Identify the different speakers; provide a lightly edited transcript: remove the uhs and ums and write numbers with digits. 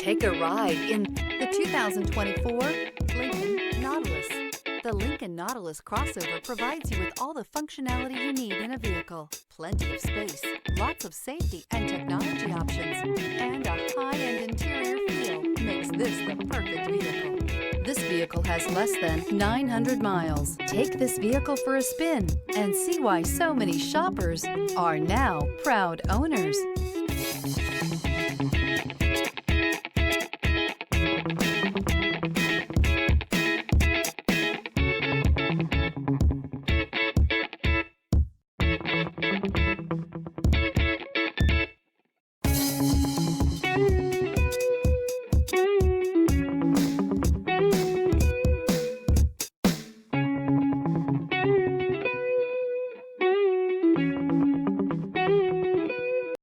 Speaker 1: Take a ride in the 2024 Lincoln Nautilus. The Lincoln Nautilus crossover provides you with all the functionality you need in a vehicle. Plenty of space, lots of safety and technology options, and a high-end interior feel makes this the perfect vehicle. This vehicle has less than 900 miles. Take this vehicle for a spin and see why so many shoppers are now proud owners.